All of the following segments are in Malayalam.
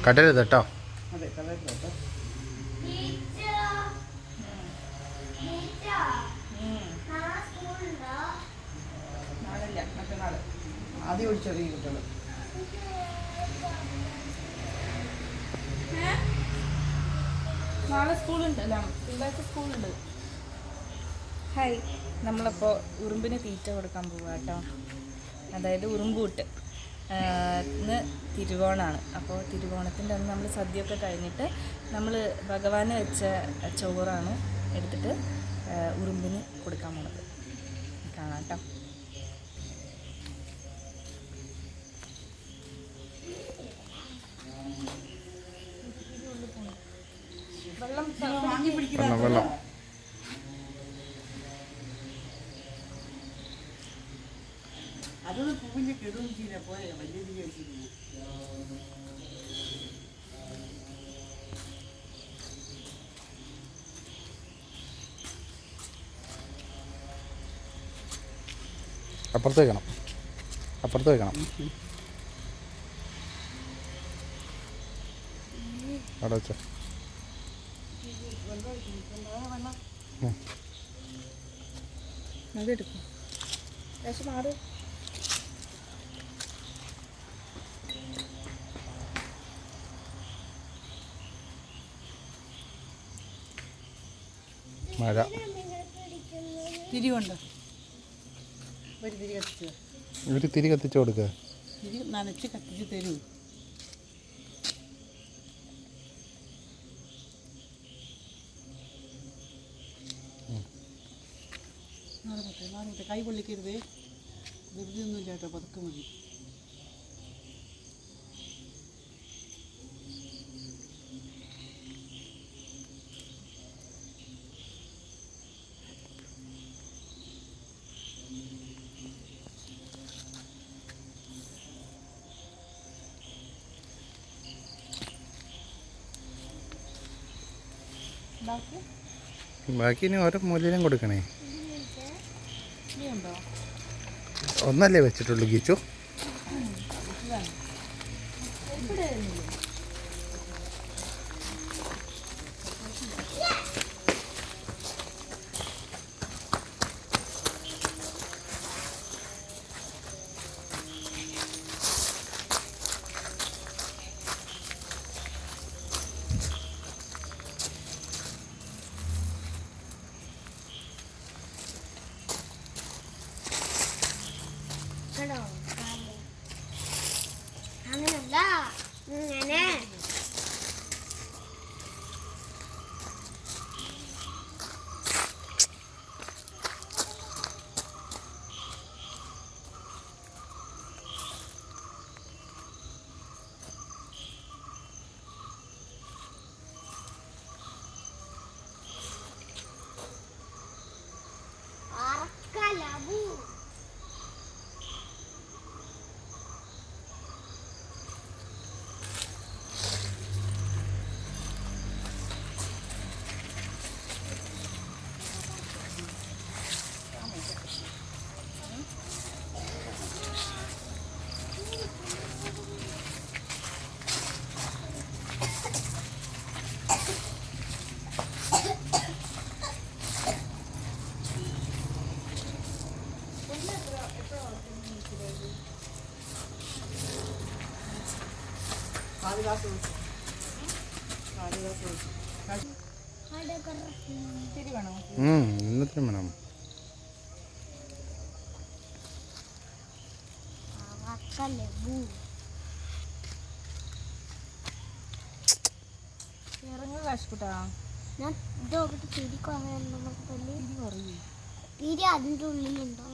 കടരുത് കേട്ടോ. അതെ കടരുത് കേട്ടോ. നാളല്ല മറ്റന്നാൾ ആദ്യം ഒഴിച്ചെറിയ കുട്ടികൾ. നാളെ സ്കൂളുണ്ട്, അല്ല തിങ്കളാഴ്ച സ്കൂളുണ്ട്. ഹായ്, നമ്മളപ്പോൾ ഉറുമ്പിന് തീറ്റ കൊടുക്കാൻ പോവുക കേട്ടോ. അതായത് ഉറുമ്പൂട്ട്. ഇന്ന് തിരുവോണമാണ്. അപ്പോൾ തിരുവോണത്തിൻ്റെ അന്ന് നമ്മൾ സദ്യയൊക്കെ കഴിഞ്ഞിട്ട് നമ്മൾ ഭഗവാന് വെച്ച ചോറാണ് എടുത്തിട്ട് ഉറുമ്പിന് കൊടുക്കാൻ പോണത്. കാണാം കേട്ടോ. വെള്ളം അതൊന്നും പൂവിൻ്റെ കെടുവും ചെയ്യില്ല. പോയ വലിയ വെച്ചിരിക്കുന്നു. അപ്പുറത്ത് വെക്കണം, അപ്പുറത്ത് വെക്കണം. അവിടെ വെച്ചോ. അതെടുക്കും. പക്ഷെ മാറി മഴ. തിരിവുണ്ട്. ഒരു തിരി കത്തിച്ച് ഒരു തിരി കത്തിച്ചു കൊടുക്കുക. തിരി നനച്ച് കത്തിച്ച് തരൂ. മാറിട്ടെ കൈ പൊള്ളിക്കരുതേ. വെറുതെ ഒന്നുമില്ല കേട്ടോ, പതുക്കെ മതി. ബാക്കി ഇനി ഓരോ മൂല്യം കൊടുക്കണേ. ഉണ്ടോ? ഒന്നല്ലേ വെച്ചിട്ടുള്ളൂ ഗീച്ചു? അങ്ങനല്ല, ഇങ്ങനെ അറക്കലബു. ഇന്നത്തിനും വേണം. ഇറങ്ങുക കാശുകൂട്ടാ. ഞാൻ ഇതോട്ട് തിരി അതിൻ്റെ ഉള്ളിലുണ്ടോ?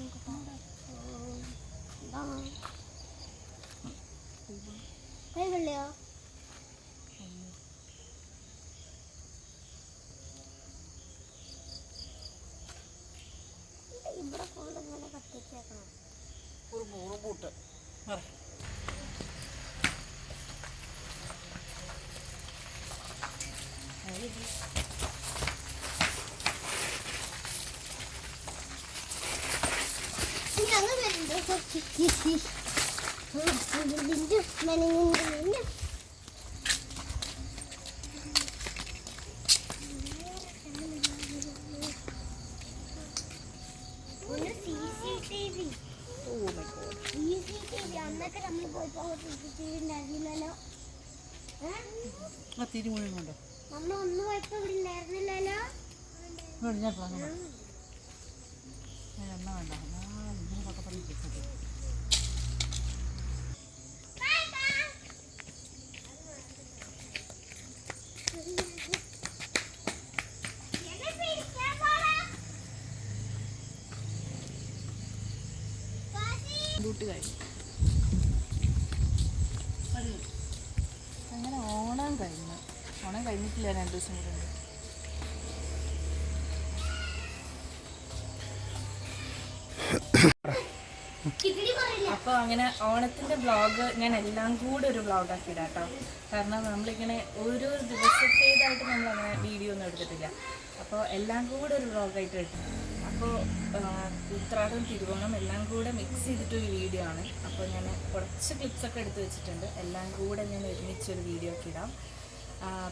കൈവെള്ളയോ? ഇവിടെ കൊണ്ടിങ്ങനെ കത്തിച്ചേക്കണം. ഉറുമ്പൂട്ട് ഞങ്ങൾ വരുന്നുണ്ട്. അന്നൊക്കെ നമ്മൾ പോയപ്പോ CCTV ഉണ്ടായിരുന്നില്ലല്ലോ. ആ തിരി മുഴുവൻ കൊണ്ടോ നമ്മൾ ഒന്ന് പോയപ്പോ ഇവിടെ ഉണ്ടായിരുന്നില്ലല്ലോ. ഞാൻ എണ്ണ വേണ്ട ഇങ്ങനെയൊക്കെ പറഞ്ഞ് കേൾക്കട്ടെ. ഡ്യൂട്ടി കഴിഞ്ഞു. അങ്ങനെ ഓണം കഴിഞ്ഞു. ഓണം കഴിഞ്ഞിട്ടില്ല, 2 ദിവസം കൂടെ ഉണ്ട്. അപ്പോൾ അങ്ങനെ ഓണത്തിൻ്റെ വ്ളോഗ് ഞാൻ എല്ലാം കൂടെ ഒരു വ്ളോഗാക്കി ഇടാം കേട്ടോ. കാരണം നമ്മളിങ്ങനെ ഓരോ ദിവസത്തേതായിട്ട് നമ്മളങ്ങനെ വീഡിയോ ഒന്നും എടുത്തിട്ടില്ല. അപ്പോൾ എല്ലാം കൂടെ ഒരു വ്ളോഗായിട്ട് ഇട്ടു. അപ്പോൾ ഉത്രാടം തിരുവോണം എല്ലാം കൂടെ മിക്സ് ചെയ്തിട്ടൊരു വീഡിയോ ആണ്. അപ്പോൾ ഞാൻ കുറച്ച് ക്ലിപ്സൊക്കെ എടുത്ത് വെച്ചിട്ടുണ്ട്. എല്ലാം കൂടെ ഞാൻ ഒരുമിച്ചൊരു വീഡിയോ ഒക്കെ ഇടാം.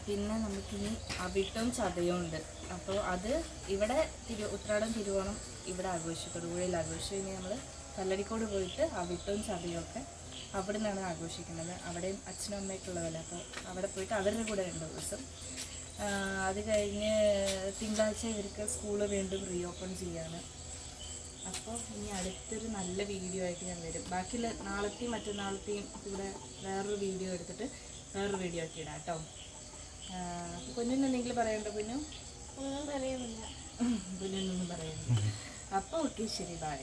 പിന്നെ നമുക്കിനി അവിട്ടവും ചതയവും ഉണ്ട്. അപ്പോൾ അത് ഇവിടെ ഉത്രാടം തിരുവോണം ഇവിടെ ആഘോഷിക്കും, തൊടുപുഴയിൽ ആഘോഷിക്കും. ഇനി നമ്മൾ കല്ലടിക്കോട് പോയിട്ട് അവിട്ടവും ചതയവും ഒക്കെ അവിടെ നിന്നാണ് ആഘോഷിക്കുന്നത്. അവിടെയും അച്ഛനും അമ്മയൊക്കെ ഉള്ളതല്ലേ, അപ്പോൾ അവിടെ പോയിട്ട് അവരുടെ കൂടെ 2 ദിവസം. അത് കഴിഞ്ഞ് തിങ്കളാഴ്ച ഇവർക്ക് സ്കൂൾ വീണ്ടും റീഓപ്പൺ ചെയ്യാണ്. അപ്പോൾ ഇനി അടുത്തൊരു നല്ല വീഡിയോ ആയിട്ട് ഞാൻ വരും. ബാക്കിയുള്ള നാളത്തെയും മറ്റന്നാളത്തെയും ഇവിടെ വേറൊരു വീഡിയോ എടുത്തിട്ട് വേറൊരു വീഡിയോ ഒക്കെ ഇടാം കേട്ടോ. കുഞ്ഞിന് എന്തെങ്കിലും പറയണ്ടോ? ഒന്നും പറയുന്നില്ല. കുഞ്ഞിനൊന്നും പറയുന്നില്ല. അപ്പോൾ ഓക്കെ, ശരി, ബൈ.